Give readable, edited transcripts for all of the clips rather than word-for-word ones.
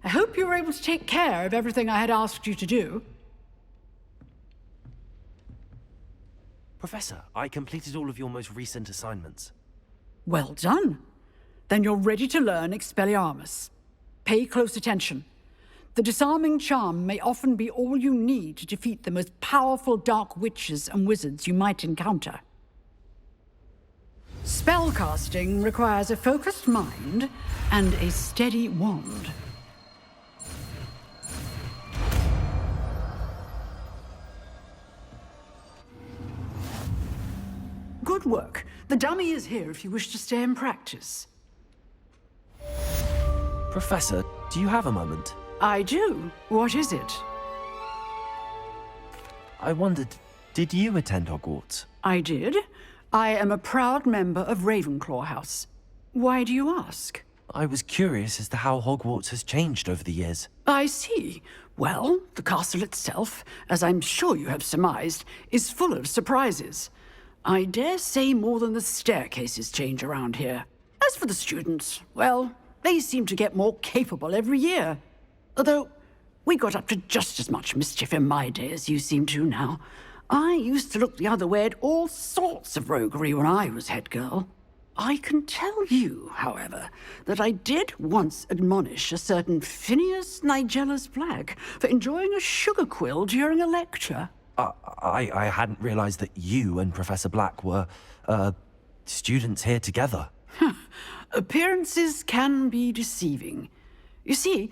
I hope you were able to take care of everything I had asked you to do. Professor, I completed all of your most recent assignments. Well done. Then you're ready to learn Expelliarmus. Pay close attention. The disarming charm may often be all you need to defeat the most powerful dark witches and wizards you might encounter. Spellcasting requires a focused mind and a steady wand. Good work. The dummy is here if you wish to stay and practice. Professor, do you have a moment? I do. What is it? I wondered, did you attend Hogwarts? I did. I am a proud member of Ravenclaw House. Why do you ask? I was curious as to how Hogwarts has changed over the years. I see. Well, the castle itself, as I'm sure you have surmised, is full of surprises. I dare say more than the staircases change around here. As for the students, well, they seem to get more capable every year. Although, we got up to just as much mischief in my day as you seem to now. I used to look the other way at all sorts of roguery when I was head girl. I can tell you, however, that I did once admonish a certain Phineas Nigellus Black for enjoying a sugar quill during a lecture. I hadn't realized that you and Professor Black were, students here together. Appearances can be deceiving. You see,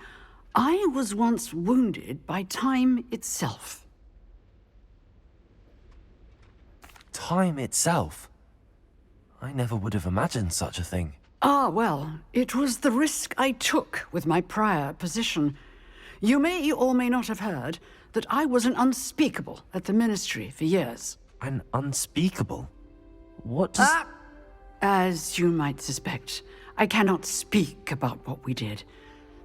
I was once wounded by time itself. Time itself? I never would have imagined such a thing. Ah, well, it was the risk I took with my prior position. You may or may not have heard that I was an unspeakable at the Ministry for years. An unspeakable? What does... As you might suspect, I cannot speak about what we did.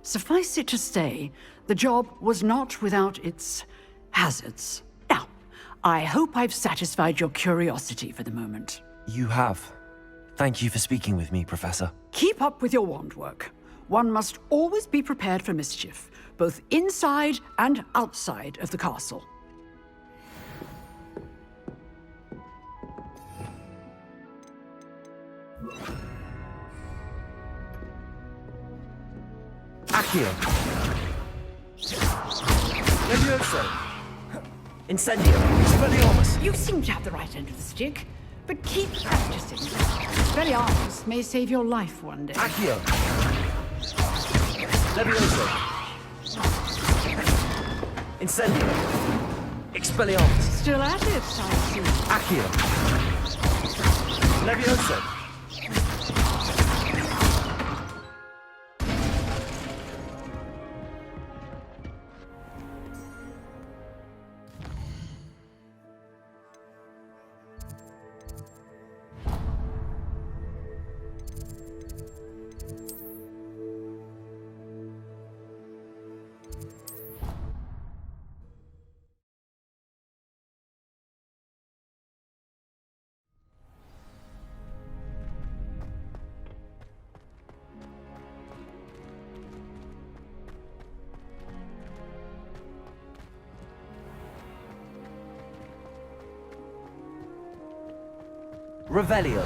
Suffice it to say, the job was not without its hazards. Now, I hope I've satisfied your curiosity for the moment. You have. Thank you for speaking with me, Professor. Keep up with your wand work. One must always be prepared for mischief, both inside and outside of the castle. Accio. Levioso. Incendio. Expelliarmus. You seem to have the right end of the stick, but keep practicing. Expelliarmus may save your life one day. Accio. Levioso. Incendio. Expelliarmus. Still at it, I see. Accio. Levioso. Revelio.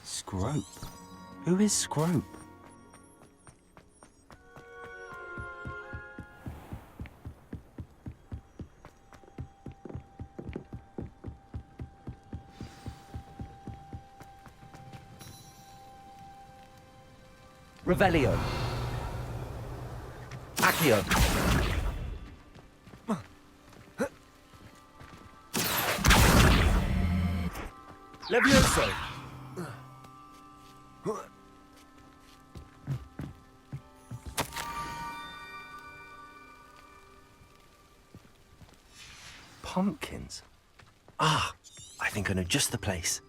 Scrope? Who is Scrope? Revelio. Accio. Levioso. Pumpkins. Ah, I think I know just the place.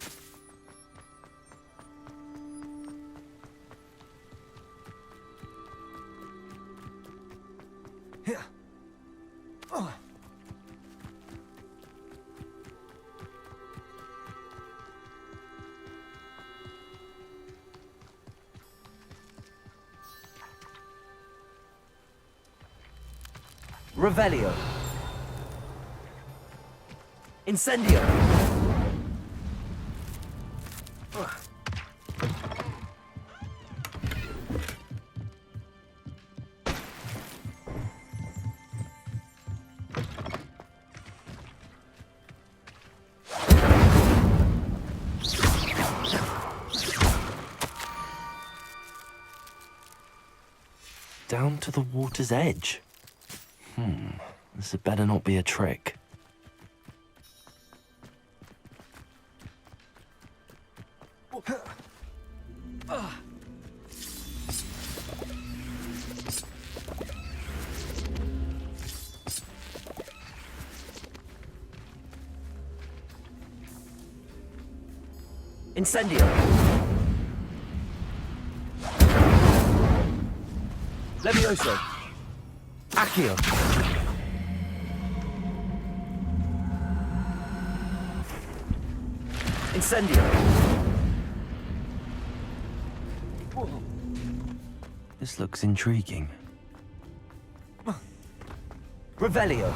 Revelio. Incendio. Down to the water's edge. This had better not be a trick. Incendio. Levioso. Accio. Incendio. This looks intriguing. Revelio.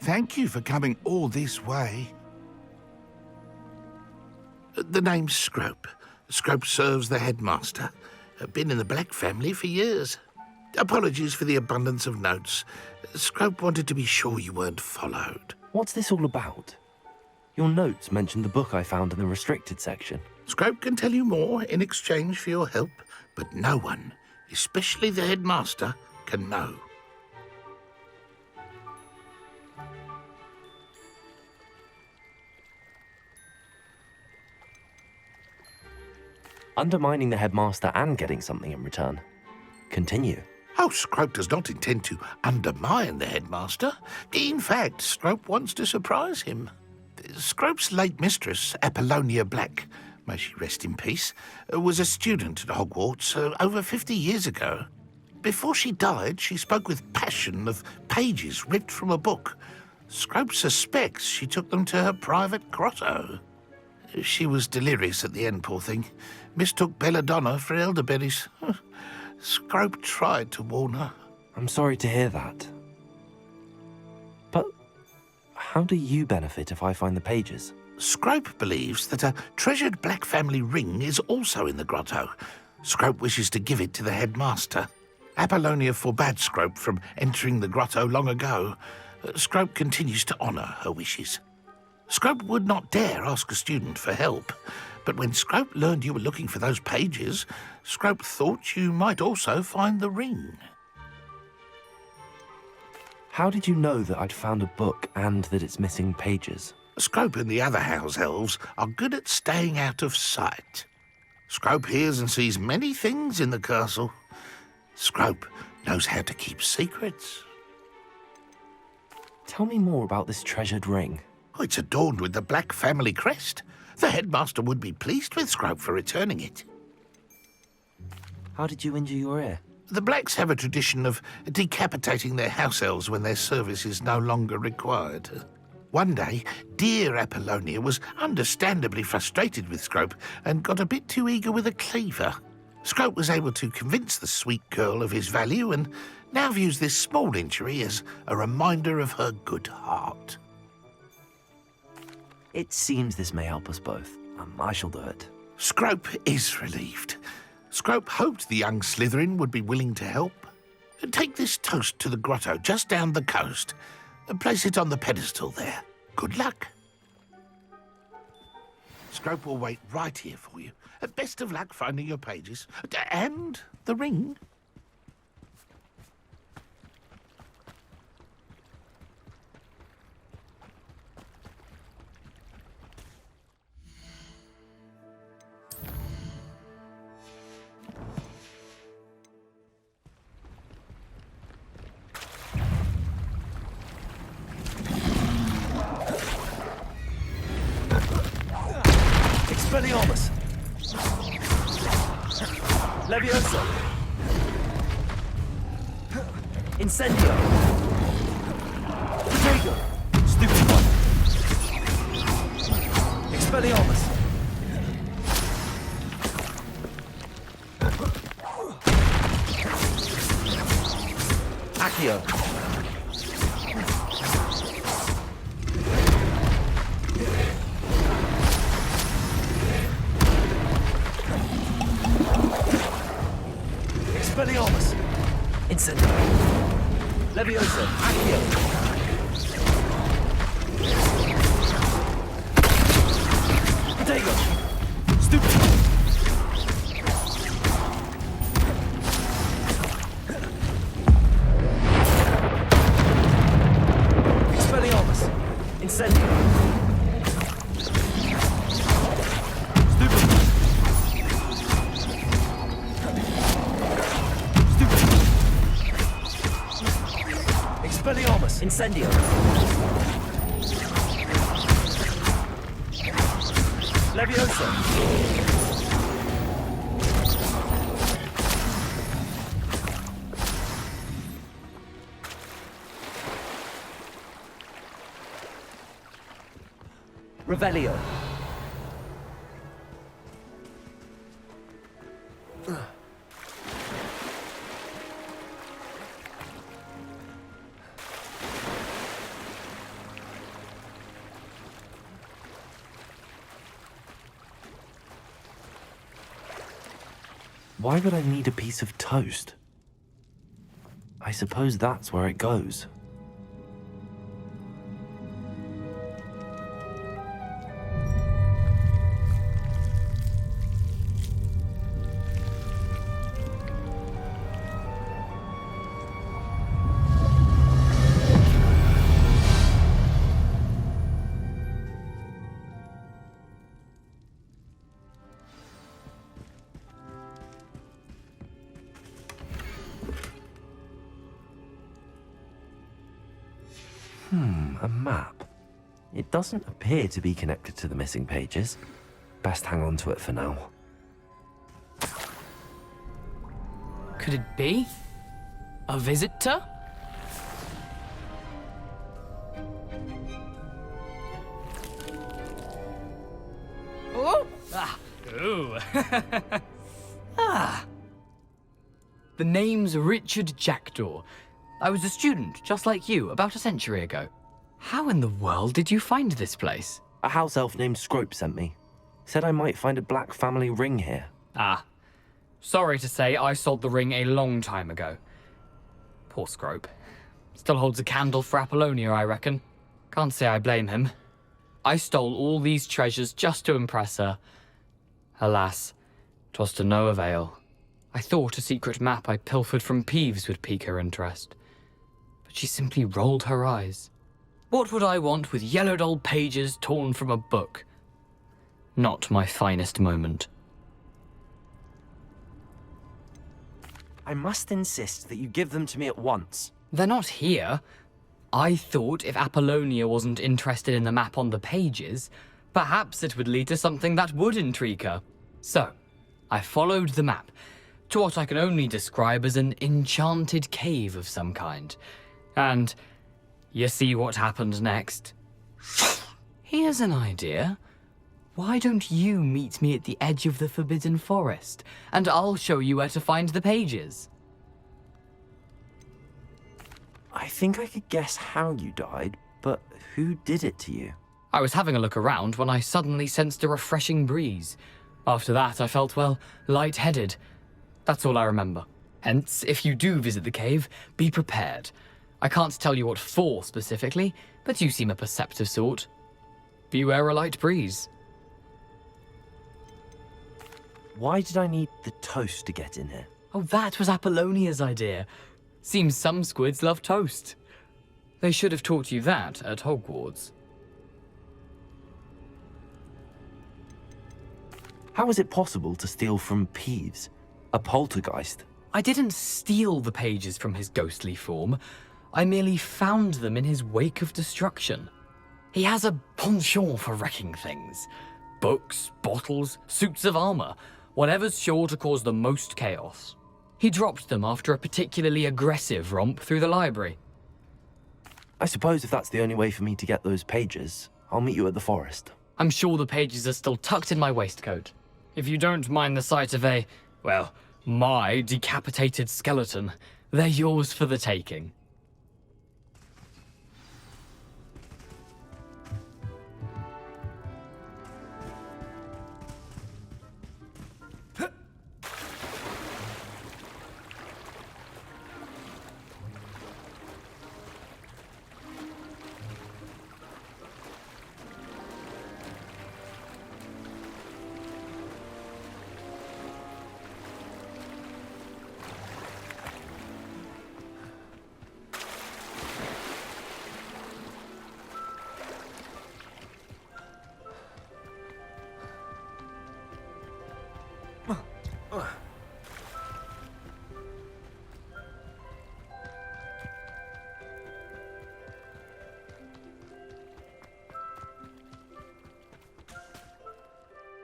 Thank you for coming all this way. The name's Scrope. Scrope serves the headmaster. Been in the Black family for years. Apologies for the abundance of notes. Scrope wanted to be sure you weren't followed. What's this all about? Your notes mentioned the book I found in the restricted section. Scrope can tell you more in exchange for your help, but no one, especially the headmaster, can know. Undermining the headmaster and getting something in return. Continue. Oh, Scrope does not intend to undermine the headmaster. In fact, Scrope wants to surprise him. Scrope's late mistress, Apollonia Black, may she rest in peace, was a student at Hogwarts over 50 years ago. Before she died, she spoke with passion of pages ripped from a book. Scrope suspects she took them to her private grotto. She was delirious at the end, poor thing. Mistook belladonna for elderberries. Scrope tried to warn her. I'm sorry to hear that. But how do you benefit if I find the pages? Scrope believes that a treasured Black family ring is also in the grotto. Scrope wishes to give it to the headmaster. Apollonia forbade Scrope from entering the grotto long ago. Scrope continues to honour her wishes. Scrope would not dare ask a student for help, but when Scrope learned you were looking for those pages, Scrope thought you might also find the ring. How did you know that I'd found a book and that it's missing pages? Scrope and the other house elves are good at staying out of sight. Scrope hears and sees many things in the castle. Scrope knows how to keep secrets. Tell me more about this treasured ring. Oh, it's adorned with the Black family crest. The headmaster would be pleased with Scrope for returning it. How did you injure your ear? The Blacks have a tradition of decapitating their house elves when their service is no longer required. One day, dear Apollonia was understandably frustrated with Scrope and got a bit too eager with a cleaver. Scrope was able to convince the sweet girl of his value and now views this small injury as a reminder of her good heart. It seems this may help us both. I shall do it. Scrope is relieved. Scrope hoped the young Slytherin would be willing to help. Take this toast to the grotto just down the coast and place it on the pedestal there. Good luck. Scrope will wait right here for you. Best of luck finding your pages. And the ring. Expelliarmus! Leviosa! Incendio! Protego! Stupid one! Expelliarmus! Accio! Expelliarmus! Incendio! Leviosa! Accio! Protego! Stupid! Expelliarmus! Incendio! Expelliarmus! Incendio! Leviosa! Revelio! Why would I need a piece of toast? I suppose that's where it goes. A map. It doesn't appear to be connected to the missing pages. Best hang on to it for now. Could it be? A visitor? Oh! Ah! Ooh! Ah! The name's Richard Jackdaw. I was a student, just like you, about a century ago. How in the world did you find this place? A house elf named Scrope sent me. Said I might find a black family ring here. Ah. Sorry to say, I sold the ring a long time ago. Poor Scrope. Still holds a candle for Apollonia, I reckon. Can't say I blame him. I stole all these treasures just to impress her. Alas, 'twas to no avail. I thought a secret map I pilfered from Peeves would pique her interest. But she simply rolled her eyes. What would I want with yellowed old pages torn from a book? Not my finest moment. I must insist that you give them to me at once. They're not here. I thought if Apollonia wasn't interested in the map on the pages, perhaps it would lead to something that would intrigue her. So, I followed the map to what I can only describe as an enchanted cave of some kind. And you see what happened next? Here's an idea. Why don't you meet me at the edge of the Forbidden Forest, and I'll show you where to find the pages? I think I could guess how you died, but who did it to you? I was having a look around when I suddenly sensed a refreshing breeze. After that, I felt, well, lightheaded. That's all I remember. Hence, if you do visit the cave, be prepared. I can't tell you what for specifically, but you seem a perceptive sort. Beware a light breeze. Why did I need the toast to get in here? Oh, that was Apollonia's idea. Seems some squids love toast. They should have taught you that at Hogwarts. How is it possible to steal from Peeves, a poltergeist? I didn't steal the pages from his ghostly form. I merely found them in his wake of destruction. He has a penchant for wrecking things. Books, bottles, suits of armor, whatever's sure to cause the most chaos. He dropped them after a particularly aggressive romp through the library. I suppose if that's the only way for me to get those pages, I'll meet you at the forest. I'm sure the pages are still tucked in my waistcoat. If you don't mind the sight of my decapitated skeleton, they're yours for the taking.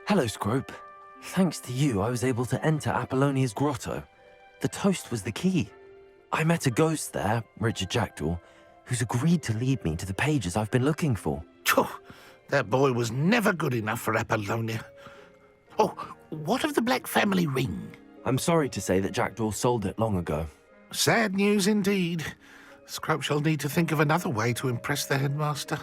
Hello, Scrope. Thanks to you, I was able to enter Apollonia's grotto. The toast was the key. I met a ghost there, Richard Jackdaw, who's agreed to lead me to the pages I've been looking for. Phew, that boy was never good enough for Apollonia. Oh, what of the Black family ring? I'm sorry to say that Jackdaw sold it long ago. Sad news indeed. Scrope shall need to think of another way to impress the headmaster.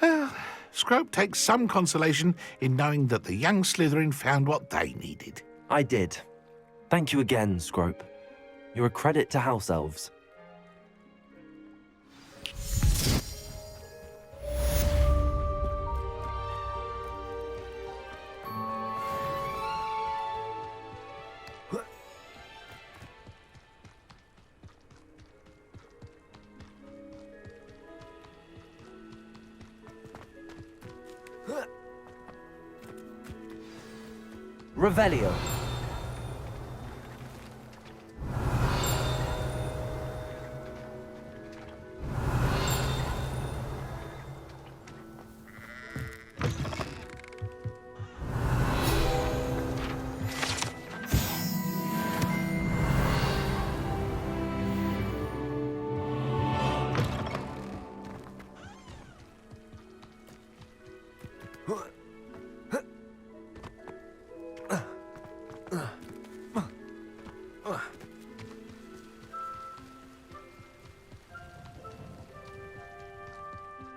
Well, Scrope takes some consolation in knowing that the young Slytherin found what they needed. I did. Thank you again, Scrope. You're a credit to House Elves. Revelio.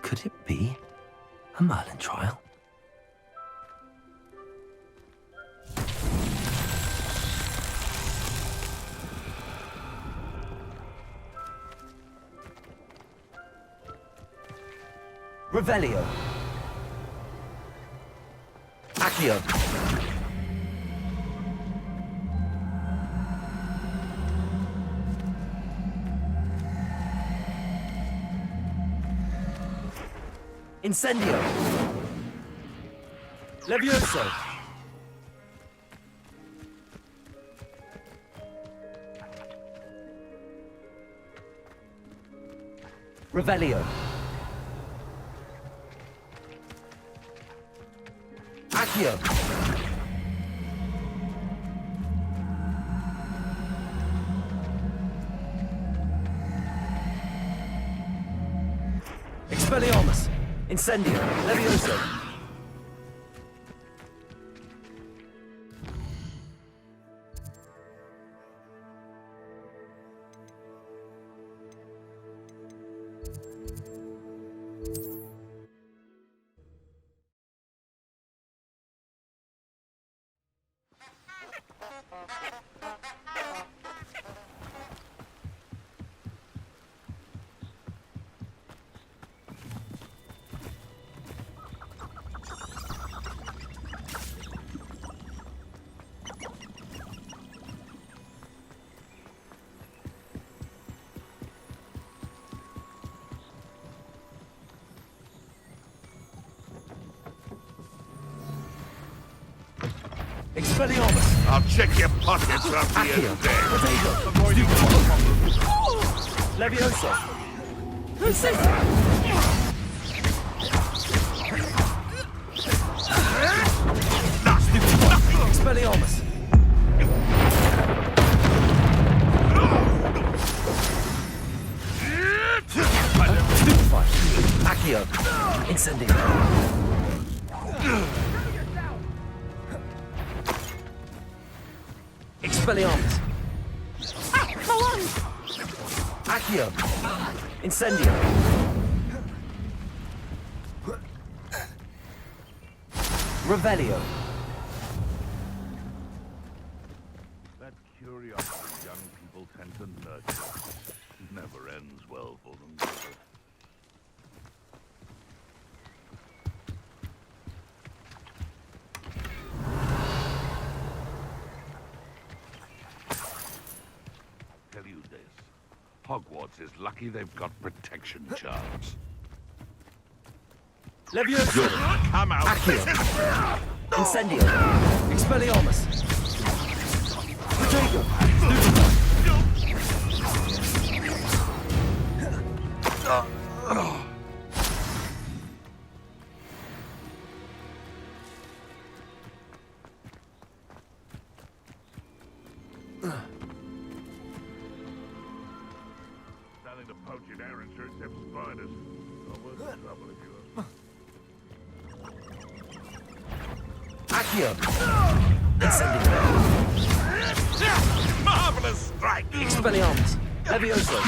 Could it be a Merlin trial? Revelio. Accio. Incendio. Levioso. Revelio. Accio. Expelliarmus. Incendio. Levioso. Expelliarmus! I'll check your pockets after you're dead. Potato! Levioso! Expelliarmus! Stupefy! Accio! Incendio! Expelliarmus! Accio! Incendio! Revelio! That curiosity young people tend to nurture never ends well for them, does it? Tell you this, Hogwarts is lucky they've got protection charms. Levioso! Good. Come out! Accio! Incendio! Expelliarmus! Potato! Starting to poach in air and sure have spiders. Not worth the trouble if you Accio! Incendio! Marvelous strike! Expelliarmus! Levioso!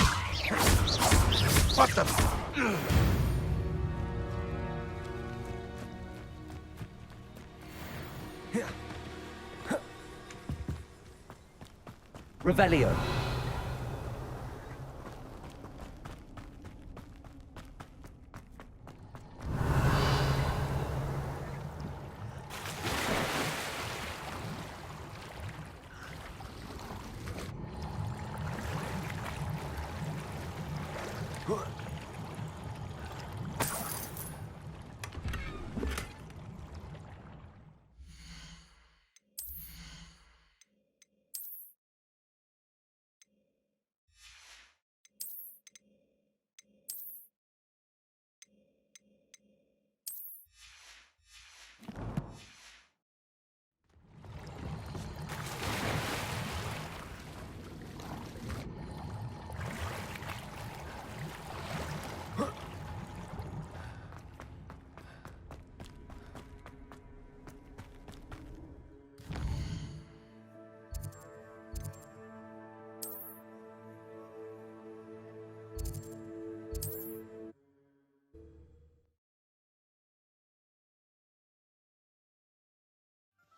What the... Revelio!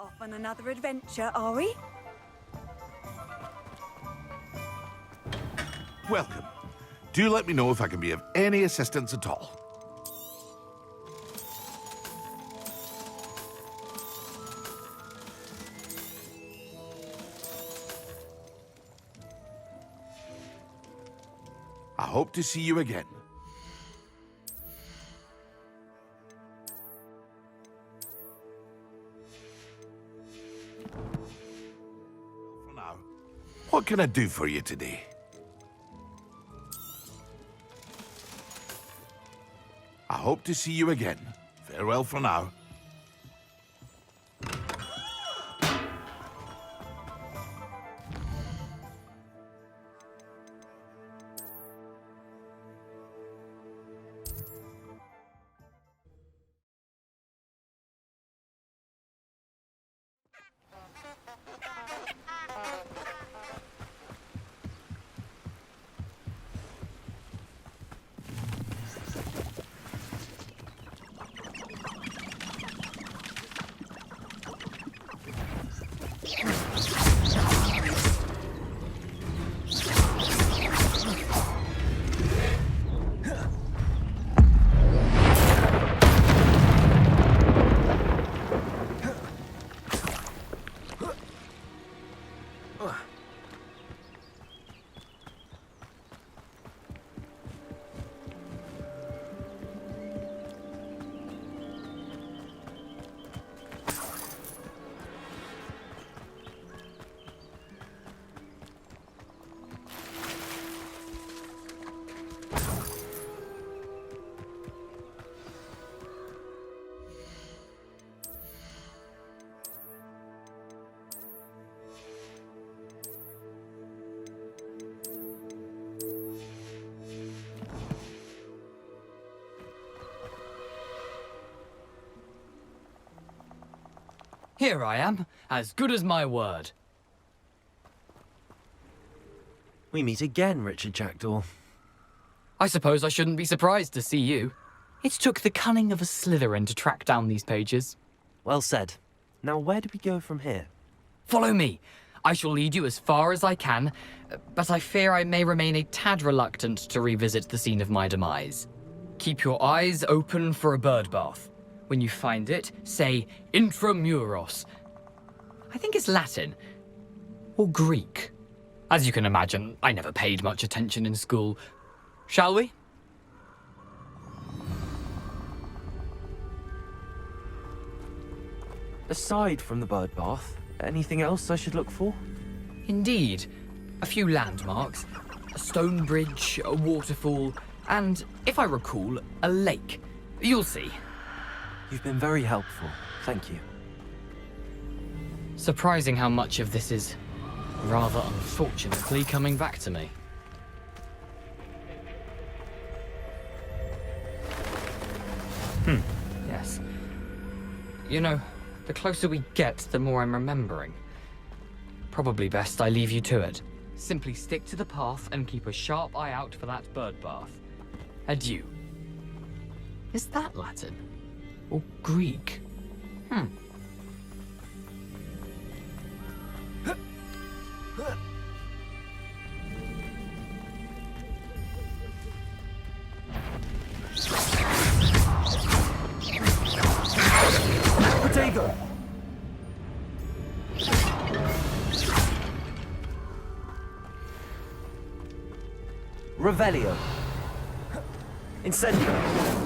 Off on another adventure, are we? Welcome. Do let me know if I can be of any assistance at all. I hope to see you again. For now, what can I do for you today? I hope to see you again. Farewell for now. Here I am, as good as my word. We meet again, Richard Jackdaw. I suppose I shouldn't be surprised to see you. It took the cunning of a Slytherin to track down these pages. Well said. Now where do we go from here? Follow me. I shall lead you as far as I can, but I fear I may remain a tad reluctant to revisit the scene of my demise. Keep your eyes open for a bird bath. When you find it, say intramuros. I think it's Latin. Or Greek. As you can imagine, I never paid much attention in school. Shall we? Aside from the bird bath, anything else I should look for? Indeed. A few landmarks. A stone bridge, a waterfall, and, if I recall, a lake. You'll see. You've been very helpful. Thank you. Surprising how much of this is, rather unfortunately, coming back to me. Yes. You know, the closer we get, the more I'm remembering. Probably best I leave you to it. Simply stick to the path and keep a sharp eye out for that bird bath. Adieu. Is that Latin? Or Greek? Potato! Revelio. Incendio.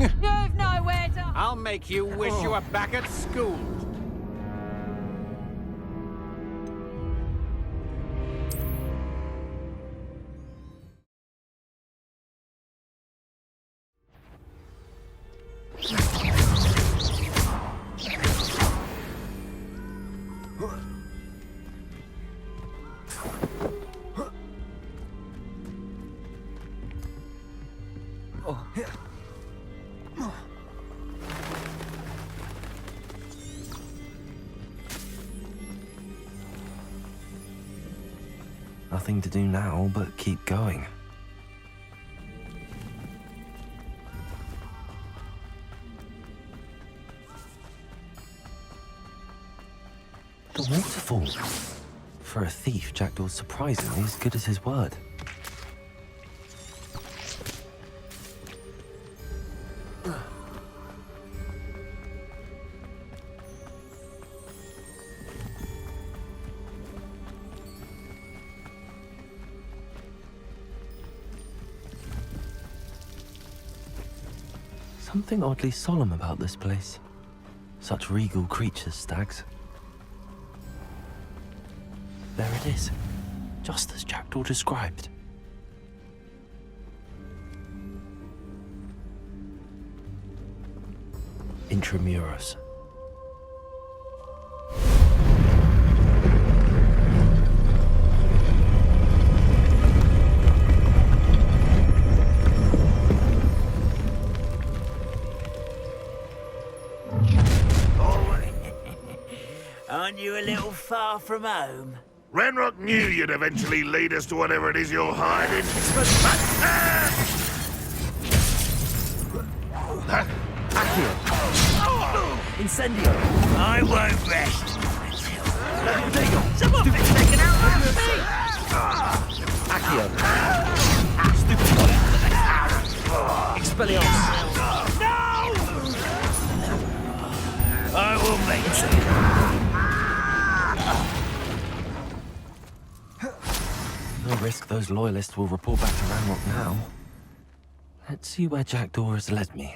You've nowhere to... I'll make you wish you were back at school. Nothing to do now but keep going. The waterfall. For a thief, Jackdaw's surprisingly as good as his word. Something oddly solemn about this place. Such regal creatures, stags. There it is, just as Jackdaw described. Intramuros. Aren't you a little far from home? Ranrock knew you'd eventually lead us to whatever it is you're hiding. Incendio! I won't rest until some of it's taken out of me! Accio! Stupefy! Expelliarmus! No! I will maintain. No risk those loyalists will report back to Ranrock now. Let's see where Jackdaw has led me.